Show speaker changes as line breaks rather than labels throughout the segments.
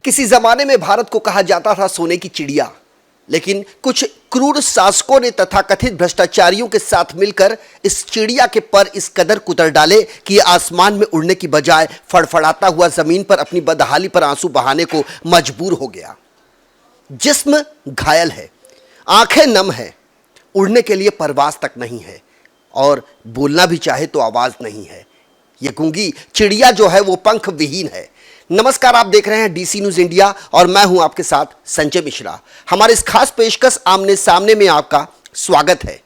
किसी जमाने में भारत को कहा जाता था सोने की चिड़िया, लेकिन कुछ क्रूर शासकों ने तथाकथित भ्रष्टाचारियों के साथ मिलकर इस चिड़िया के पर इस कदर कुतर डाले कि ये आसमान में उड़ने की बजाय फड़फड़ाता हुआ जमीन पर अपनी बदहाली पर आंसू बहाने को मजबूर हो गया। जिस्म घायल है, आंखें नम है, उड़ने के लिए परवाज तक नहीं है और बोलना भी चाहे तो आवाज नहीं है। ये गूंगी चिड़िया जो है वो पंख विहीन है। नमस्कार, आप देख रहे हैं डीसी न्यूज इंडिया और मैं हूं आपके साथ संजय मिश्रा। हमारे इस खास पेशकश आमने सामने में आपका स्वागत है।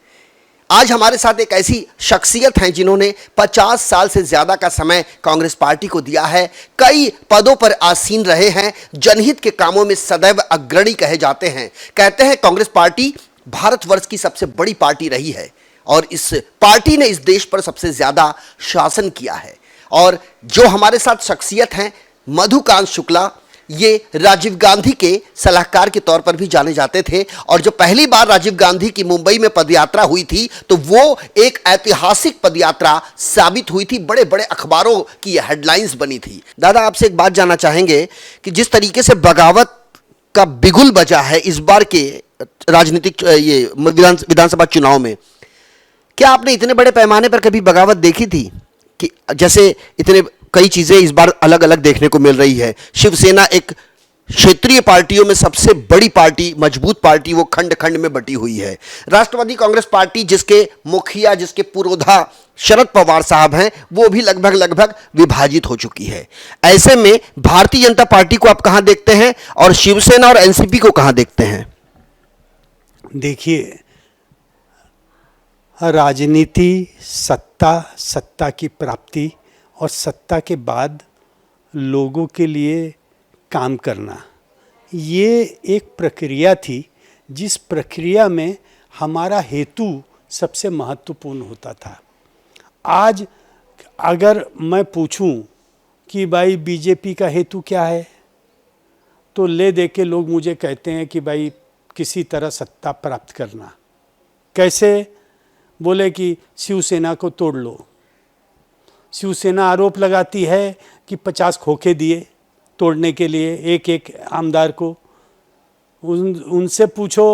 आज हमारे साथ एक ऐसी शख्सियत हैं जिन्होंने 50 साल से ज्यादा का समय कांग्रेस पार्टी को दिया है, कई पदों पर आसीन रहे हैं, जनहित के कामों में सदैव अग्रणी कहे जाते हैं। कहते हैं कांग्रेस पार्टी भारतवर्ष की सबसे बड़ी पार्टी रही है और इस पार्टी ने इस देश पर सबसे ज्यादा शासन किया है। और जो हमारे साथ शख्सियत हैं मधुकांत शुक्ला, ये राजीव गांधी के सलाहकार के तौर पर भी जाने जाते थे और जो पहली बार राजीव गांधी की मुंबई में पदयात्रा हुई थी तो वो एक ऐतिहासिक पदयात्रा साबित हुई थी। बड़े बड़े अखबारों की हेडलाइंस बनी थी। दादा, आपसे एक बात जानना चाहेंगे कि जिस तरीके से बगावत का बिगुल बजा है इस बार के राजनीतिक ये विधानसभा चुनाव में, क्या आपने इतने बड़े पैमाने पर कभी बगावत देखी थी कि जैसे इतने कई चीजें इस बार अलग अलग देखने को मिल रही है। शिवसेना एक क्षेत्रीय पार्टियों में सबसे बड़ी पार्टी, मजबूत पार्टी, वो खंड खंड में बटी हुई है। राष्ट्रवादी कांग्रेस पार्टी जिसके मुखिया, जिसके पुरोधा शरद पवार साहब हैं, वो भी लगभग विभाजित हो चुकी है। ऐसे में भारतीय जनता पार्टी को आप कहां देखते हैं और शिवसेना और एनसीपी को कहां देखते हैं?
देखिए, राजनीति सत्ता की प्राप्ति और सत्ता के बाद लोगों के लिए काम करना, ये एक प्रक्रिया थी जिस प्रक्रिया में हमारा हेतु सबसे महत्वपूर्ण होता था। आज अगर मैं पूछूं कि भाई बीजेपी का हेतु क्या है, तो ले दे के लोग मुझे कहते हैं कि भाई किसी तरह सत्ता प्राप्त करना। कैसे? बोले कि शिवसेना को तोड़ लो। शिवसेना आरोप लगाती है कि 50 खोखे दिए तोड़ने के लिए एक एक आमदार को। उनसे पूछो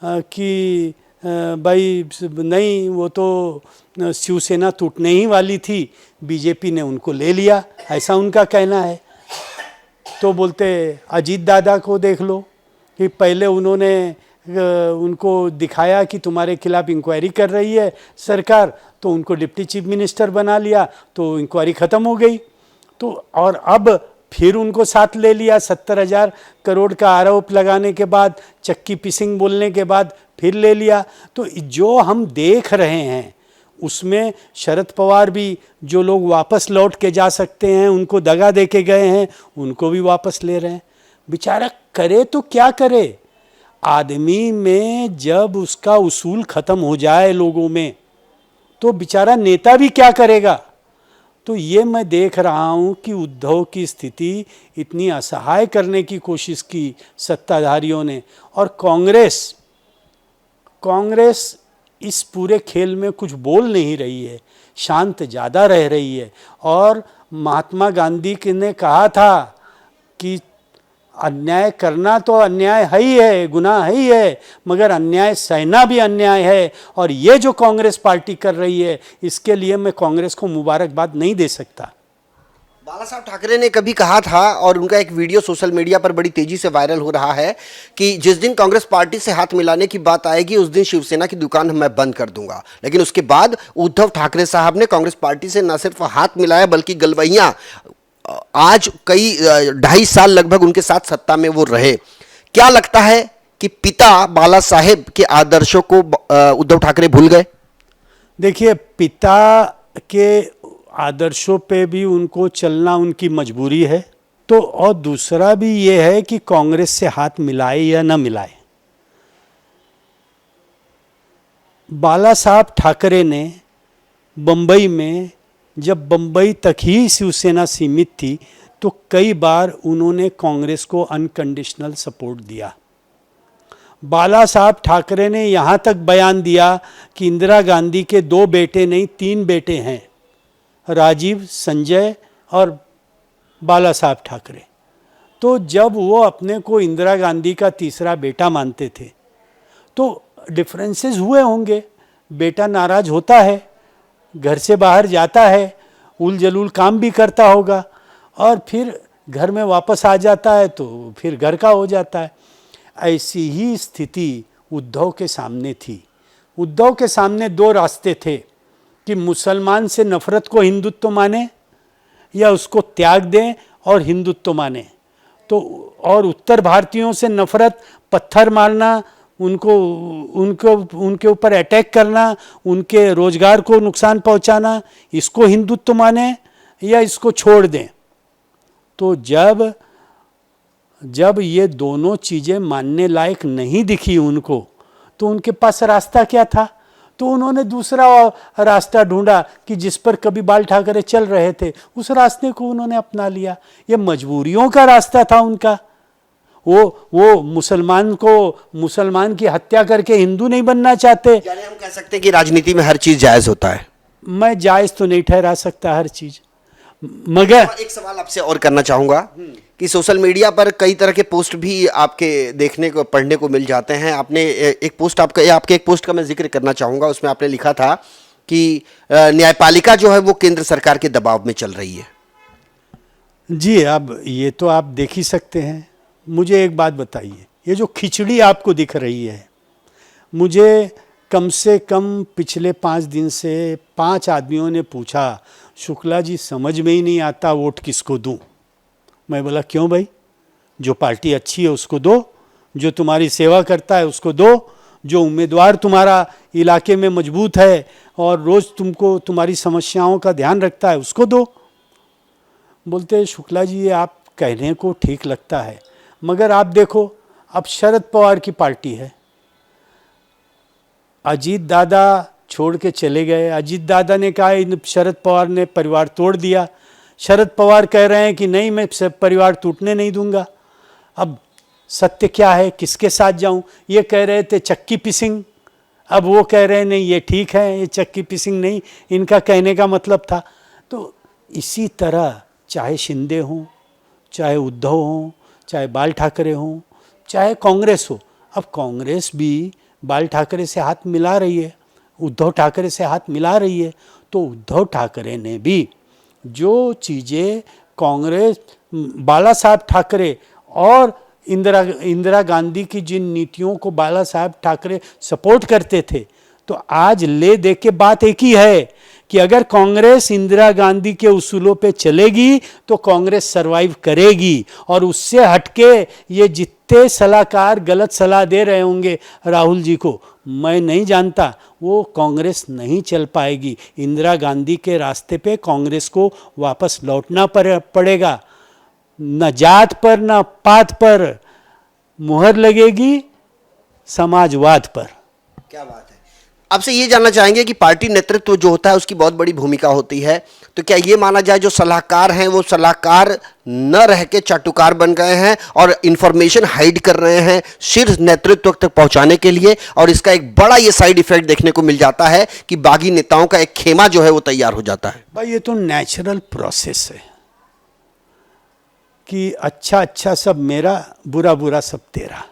कि भाई नहीं, वो तो शिवसेना टूटने ही वाली थी, बीजेपी ने उनको ले लिया, ऐसा उनका कहना है। तो बोलते अजीत दादा को देख लो कि पहले उन्होंने उनको दिखाया कि तुम्हारे खिलाफ इंक्वायरी कर रही है सरकार, तो उनको डिप्टी चीफ मिनिस्टर बना लिया, तो इंक्वायरी ख़त्म हो गई। तो और अब फिर उनको साथ ले लिया, 70,000 करोड़ का आरोप लगाने के बाद, चक्की पिसिंग बोलने के बाद फिर ले लिया। तो जो हम देख रहे हैं उसमें शरद पवार भी, जो लोग वापस लौट के जा सकते हैं उनको दगा दे के गए हैं, उनको भी वापस ले रहे हैं। बेचारा करे तो क्या करे? आदमी में जब उसका उसूल खत्म हो जाए लोगों में, तो बेचारा नेता भी क्या करेगा? तो ये मैं देख रहा हूँ कि उद्धव की स्थिति इतनी असहाय करने की कोशिश की सत्ताधारियों ने, और कांग्रेस इस पूरे खेल में कुछ बोल नहीं रही है, शांत ज़्यादा रह रही है। और महात्मा गांधी ने कहा था कि अन्याय करना तो अन्याय है ही है, गुनाह है ही है, मगर अन्याय सहना भी अन्याय है। और ये जो कांग्रेस पार्टी कर रही है, इसके लिए मैं कांग्रेस को मुबारकबाद नहीं दे सकता।
बाला साहब ठाकरे ने कभी कहा था, और उनका एक वीडियो सोशल मीडिया पर बड़ी तेजी से वायरल हो रहा है, कि जिस दिन कांग्रेस पार्टी से हाथ मिलाने की बात आएगी उस दिन शिवसेना की दुकान मैं बंद कर दूंगा। लेकिन उसके बाद उद्धव ठाकरे साहब ने कांग्रेस पार्टी से न सिर्फ हाथ मिलाया बल्कि गलवैया, आज कई 2.5 साल लगभग उनके साथ सत्ता में वो रहे। क्या लगता है कि पिता बाला साहेब के आदर्शों को उद्धव ठाकरे भूल गए?
देखिए, पिता के आदर्शों पे भी उनको चलना उनकी मजबूरी है। तो और दूसरा भी ये है कि कांग्रेस से हाथ मिलाए या न मिलाए, बाला साहब ठाकरे ने बम्बई में, जब बम्बई तक ही शिवसेना सीमित थी, तो कई बार उन्होंने कांग्रेस को अनकंडीशनल सपोर्ट दिया। बाला साहब ठाकरे ने यहाँ तक बयान दिया कि इंदिरा गांधी के 2 बेटे नहीं 3 बेटे हैं, राजीव, संजय और बाला साहब ठाकरे। तो जब वो अपने को इंदिरा गांधी का तीसरा बेटा मानते थे तो डिफरेंसेस हुए होंगे। बेटा नाराज होता है, घर से बाहर जाता है, उल जलूल काम भी करता होगा और फिर घर में वापस आ जाता है तो फिर घर का हो जाता है। ऐसी ही स्थिति उद्धव के सामने थी। उद्धव के सामने दो रास्ते थे कि मुसलमान से नफरत को हिंदुत्व माने या उसको त्याग दें और हिंदुत्व माने। तो और उत्तर भारतीयों से नफरत, पत्थर मारना, उनके ऊपर अटैक करना, उनके रोजगार को नुकसान पहुंचाना, इसको हिंदुत्व माने या इसको छोड़ दें। तो जब ये दोनों चीज़ें मानने लायक नहीं दिखी उनको, तो उनके पास रास्ता क्या था? तो उन्होंने दूसरा रास्ता ढूंढा कि जिस पर कभी बाल ठाकरे चल रहे थे, उस रास्ते को उन्होंने अपना लिया। ये मजबूरियों का रास्ता था उनका। वो मुसलमान की हत्या करके हिंदू नहीं बनना चाहते।
यानी हम कह सकते हैं कि राजनीति में हर चीज जायज होता है।
मैं जायज तो नहीं ठहरा सकता हर चीज, मगर
एक सवाल आपसे और करना चाहूंगा कि सोशल मीडिया पर कई तरह के पोस्ट भी आपके देखने को, पढ़ने को मिल जाते हैं। आपने एक पोस्ट आपके एक पोस्ट का मैं जिक्र करना चाहूंगा। उसमें आपने लिखा था कि न्यायपालिका जो है वो केंद्र सरकार के दबाव में चल रही है।
जी, अब ये तो आप देख ही सकते हैं। मुझे एक बात बताइए, ये जो खिचड़ी आपको दिख रही है, मुझे कम से कम पिछले 5 दिन से 5 आदमियों ने पूछा, शुक्ला जी समझ में ही नहीं आता वोट किसको दूं। मैं बोला क्यों भाई, जो पार्टी अच्छी है उसको दो, जो तुम्हारी सेवा करता है उसको दो, जो उम्मीदवार तुम्हारा इलाके में मजबूत है और रोज़ तुमको तुम्हारी समस्याओं का ध्यान रखता है उसको दो। बोलते शुक्ला जी ये आप कहने को ठीक लगता है, मगर आप देखो अब शरद पवार की पार्टी है, अजीत दादा छोड़ के चले गए। अजीत दादा ने कहा शरद पवार ने परिवार तोड़ दिया। शरद पवार कह रहे हैं कि नहीं, मैं परिवार टूटने नहीं दूंगा। अब सत्य क्या है, किसके साथ जाऊं? ये कह रहे थे चक्की पिसिंग, अब वो कह रहे हैं नहीं ये ठीक है, ये चक्की पिसिंग नहीं, इनका कहने का मतलब था। तो इसी तरह चाहे शिंदे हों, चाहे उद्धव हों, चाहे बाल ठाकरे हों, चाहे कांग्रेस हो, अब कांग्रेस भी बाल ठाकरे से हाथ मिला रही है, उद्धव ठाकरे से हाथ मिला रही है। तो उद्धव ठाकरे ने भी जो चीज़ें कांग्रेस, बाला साहब ठाकरे और इंदिरा गांधी की जिन नीतियों को बाला साहब ठाकरे सपोर्ट करते थे, तो आज ले दे के बात एक ही है कि अगर कांग्रेस इंदिरा गांधी के उसूलों पे चलेगी तो कांग्रेस सरवाइव करेगी। और उससे हटके ये जितने सलाहकार गलत सलाह दे रहे होंगे राहुल जी को, मैं नहीं जानता, वो कांग्रेस नहीं चल पाएगी। इंदिरा गांधी के रास्ते पे कांग्रेस को वापस लौटना पड़ेगा। न जात पर न पात पर मुहर लगेगी, समाजवाद पर।
क्या बात है। आपसे ये जानना चाहेंगे कि पार्टी नेतृत्व जो होता है उसकी बहुत बड़ी भूमिका होती है, तो क्या ये माना जाए जो सलाहकार हैं वो सलाहकार न रह के चाटुकार बन गए हैं और इंफॉर्मेशन हाइड कर रहे हैं शीर्ष नेतृत्व तक पहुंचाने के लिए, और इसका एक बड़ा ये साइड इफेक्ट देखने को मिल जाता है कि बागी नेताओं का एक खेमा जो है वो तैयार हो जाता है?
भाई ये तो नेचुरल प्रोसेस है कि अच्छा अच्छा सब मेरा, बुरा बुरा सब तेरा।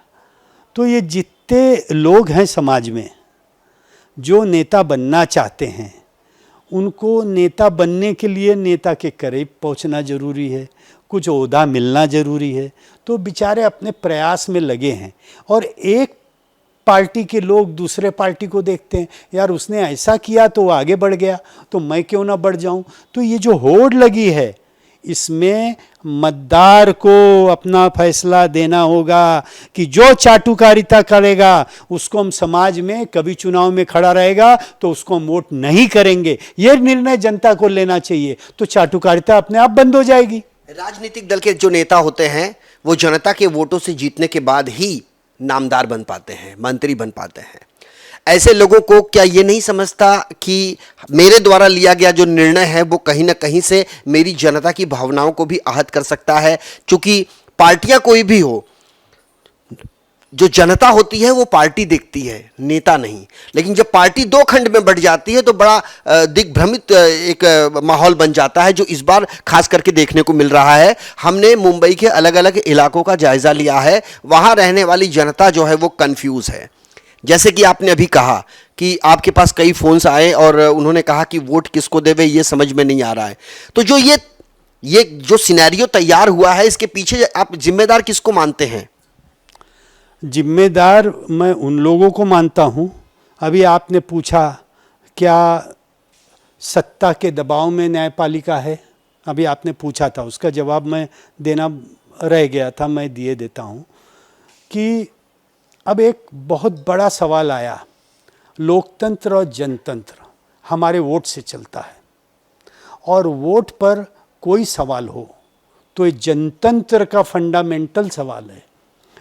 तो ये जितने लोग हैं समाज में जो नेता बनना चाहते हैं, उनको नेता बनने के लिए नेता के करीब पहुंचना ज़रूरी है, कुछ ओहदा मिलना ज़रूरी है। तो बेचारे अपने प्रयास में लगे हैं और एक पार्टी के लोग दूसरे पार्टी को देखते हैं, यार उसने ऐसा किया तो वो आगे बढ़ गया, तो मैं क्यों ना बढ़ जाऊं। तो ये जो होड़ लगी है, इसमें मतदार को अपना फैसला देना होगा कि जो चाटुकारिता करेगा उसको हम समाज में, कभी चुनाव में खड़ा रहेगा तो उसको हम वोट नहीं करेंगे। ये निर्णय जनता को लेना चाहिए, तो चाटुकारिता अपने आप बंद हो जाएगी।
राजनीतिक दल के जो नेता होते हैं वो जनता के वोटों से जीतने के बाद ही नामदार बन पाते हैं, मंत्री बन पाते हैं। ऐसे लोगों को क्या ये नहीं समझता कि मेरे द्वारा लिया गया जो निर्णय है वो कहीं ना कहीं से मेरी जनता की भावनाओं को भी आहत कर सकता है? क्योंकि पार्टियां कोई भी हो, जो जनता होती है वो पार्टी देखती है, नेता नहीं। लेकिन जब पार्टी दो खंड में बढ़ जाती है तो बड़ा दिग्भ्रमित एक माहौल बन जाता है, जो इस बार खास करके देखने को मिल रहा है। हमने मुंबई के अलग अलग इलाकों का जायजा लिया है, वहां रहने वाली जनता जो है वो कंफ्यूज है। जैसे कि आपने अभी कहा कि आपके पास कई फोन्स आए और उन्होंने कहा कि वोट किसको देवे ये समझ में नहीं आ रहा है। तो जो ये जो सिनेरियो तैयार हुआ है, इसके पीछे आप जिम्मेदार किसको मानते हैं?
जिम्मेदार मैं उन लोगों को मानता हूँ, अभी आपने पूछा क्या सत्ता के दबाव में न्यायपालिका है, अभी आपने पूछा था, उसका जवाब मैं देना रह गया था, मैं दिए देता हूँ कि अब एक बहुत बड़ा सवाल आया, लोकतंत्र और जनतंत्र हमारे वोट से चलता है, और वोट पर कोई सवाल हो तो ये जनतंत्र का फंडामेंटल सवाल है।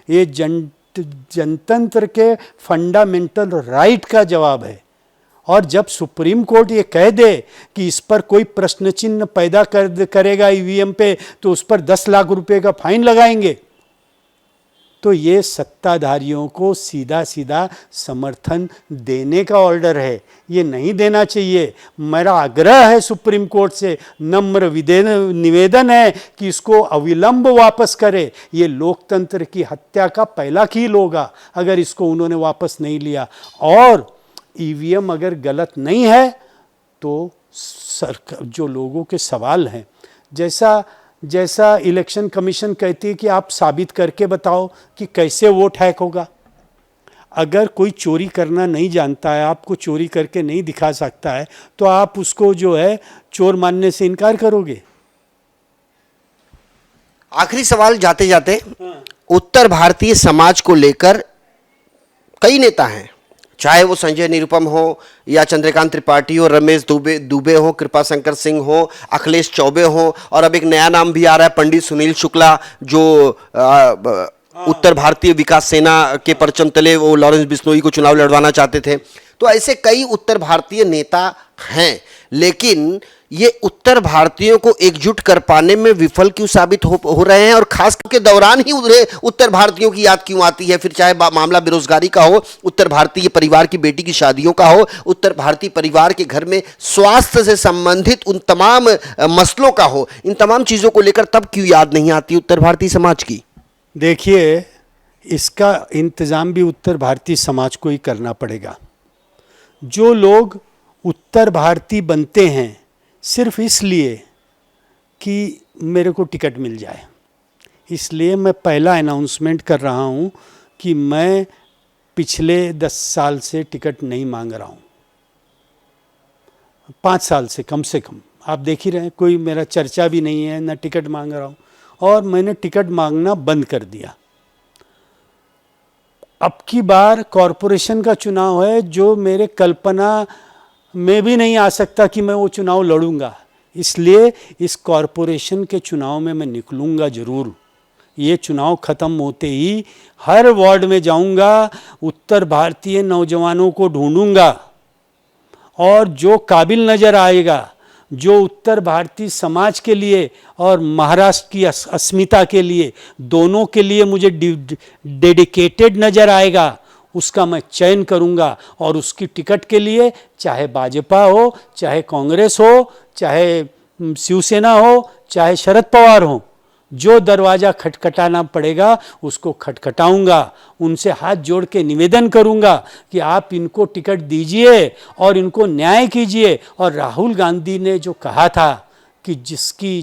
ये जनतंत्र के फंडामेंटल राइट का जवाब है। और जब सुप्रीम कोर्ट ये कह दे कि इस पर कोई प्रश्न चिन्ह पैदा करेगा ईवीएम पे तो उस पर 10 लाख रुपए का फाइन लगाएंगे, तो ये सत्ताधारियों को सीधा सीधा समर्थन देने का ऑर्डर है, ये नहीं देना चाहिए। मेरा आग्रह है सुप्रीम कोर्ट से, नम्र निवेदन है कि इसको अविलंब वापस करे। ये लोकतंत्र की हत्या का पहला कील होगा अगर इसको उन्होंने वापस नहीं लिया। और ईवीएम अगर गलत नहीं है तो सरकार जो लोगों के सवाल हैं, जैसा इलेक्शन कमीशन कहती है कि आप साबित करके बताओ कि कैसे वोट हैक होगा। अगर कोई चोरी करना नहीं जानता है, आपको चोरी करके नहीं दिखा सकता है, तो आप उसको जो है चोर मानने से इनकार करोगे।
आखिरी सवाल जाते जाते, उत्तर भारतीय समाज को लेकर कई नेता हैं, चाहे वो संजय निरुपम हो या चंद्रकांत त्रिपाठी हो, रमेश दुबे हो, कृपा शंकर सिंह हो, अखिलेश चौबे हो, और अब एक नया नाम भी आ रहा है पंडित सुनील शुक्ला, जो उत्तर भारतीय विकास सेना के परचम तले वो लॉरेंस बिश्नोई को चुनाव लड़वाना चाहते थे। तो ऐसे कई उत्तर भारतीय नेता हैं, लेकिन ये उत्तर भारतीयों को एकजुट कर पाने में विफल क्यों साबित हो रहे हैं? और खास के दौरान ही उन्हें उत्तर भारतीयों की याद क्यों आती है? फिर चाहे मामला बेरोजगारी का हो, उत्तर भारतीय परिवार की बेटी की शादियों का हो, उत्तर भारतीय परिवार के घर में स्वास्थ्य से संबंधित उन तमाम मसलों का हो, इन तमाम चीजों को लेकर तब क्यों याद नहीं आती उत्तर भारतीय समाज की?
देखिए, इसका इंतजाम भी उत्तर भारतीय समाज को ही करना पड़ेगा। जो लोग उत्तर भारतीय बनते हैं सिर्फ इसलिए कि मेरे को टिकट मिल जाए, इसलिए मैं पहला अनाउंसमेंट कर रहा हूँ कि मैं पिछले 10 साल से टिकट नहीं मांग रहा हूँ, 5 साल से कम से कम। आप देख ही रहे हैं, कोई मेरा चर्चा भी नहीं है, ना टिकट मांग रहा हूँ, और मैंने टिकट मांगना बंद कर दिया। अब की बार कॉरपोरेशन का चुनाव है, जो मेरे कल्पना में भी नहीं आ सकता कि मैं वो चुनाव लड़ूंगा, इसलिए इस कॉरपोरेशन के चुनाव में मैं निकलूंगा ज़रूर। ये चुनाव ख़त्म होते ही हर वार्ड में जाऊंगा, उत्तर भारतीय नौजवानों को ढूंढूंगा, और जो काबिल नज़र आएगा, जो उत्तर भारतीय समाज के लिए और महाराष्ट्र की अस्मिता के लिए, दोनों के लिए मुझे डेडिकेटेड नज़र आएगा, उसका मैं चयन करूंगा। और उसकी टिकट के लिए चाहे भाजपा हो, चाहे कांग्रेस हो, चाहे शिवसेना हो, चाहे शरद पवार हो, जो दरवाज़ा खटखटाना पड़ेगा उसको खटखटाऊंगा। उनसे हाथ जोड़ के निवेदन करूंगा कि आप इनको टिकट दीजिए और इनको न्याय कीजिए। और राहुल गांधी ने जो कहा था कि जिसकी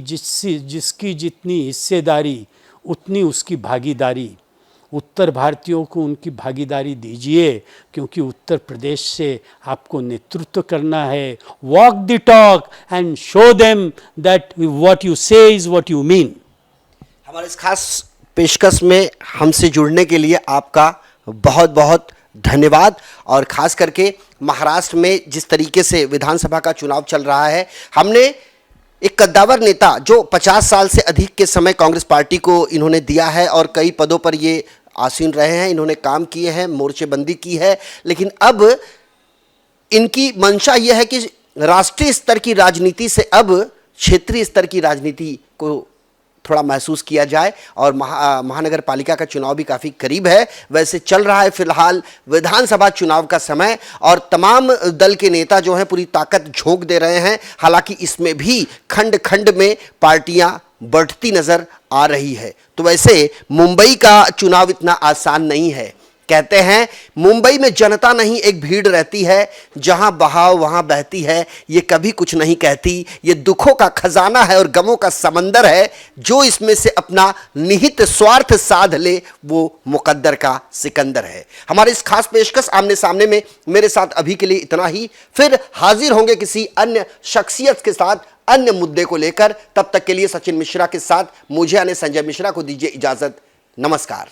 जितनी हिस्सेदारी उतनी उसकी भागीदारी, उत्तर भारतीयों को उनकी भागीदारी दीजिए, क्योंकि उत्तर प्रदेश से आपको नेतृत्व करना है। Walk the talk and show them that what you से इज व्हाट यू मीन।
हमारे इस खास पेशकश में हमसे जुड़ने के लिए आपका बहुत बहुत धन्यवाद। और खास करके महाराष्ट्र में जिस तरीके से विधानसभा का चुनाव चल रहा है, हमने एक कद्दावर नेता जो 50 साल से अधिक के समय कांग्रेस पार्टी को इन्होंने दिया है और कई पदों पर ये आसीन रहे हैं, इन्होंने काम किए हैं, मोर्चेबंदी की है, लेकिन अब इनकी मंशा यह है कि राष्ट्रीय स्तर की राजनीति से अब क्षेत्रीय स्तर की राजनीति को थोड़ा महसूस किया जाए। और महानगर पालिका का चुनाव भी काफ़ी करीब है। वैसे चल रहा है फिलहाल विधानसभा चुनाव का समय और तमाम दल के नेता जो हैं पूरी ताकत झोंक दे रहे हैं। हालांकि इसमें भी खंड खंड में पार्टियां बढ़ती नजर आ रही है। तो वैसे मुंबई का चुनाव इतना आसान नहीं है। कहते हैं मुंबई में जनता नहीं एक भीड़ रहती है, जहां बहाव वहां बहती है। ये कभी कुछ नहीं कहती। ये दुखों का खजाना है और गमों का समंदर है। जो इसमें से अपना निहित स्वार्थ साध ले वो मुकद्दर का सिकंदर है। हमारे इस खास पेशकश आमने सामने में मेरे साथ अभी के लिए इतना ही। फिर हाजिर होंगे किसी अन्य शख्सियत के साथ अन्य मुद्दे को लेकर। तब तक के लिए सचिन मिश्रा के साथ मुझे यानी संजय मिश्रा को दीजिए इजाजत। नमस्कार।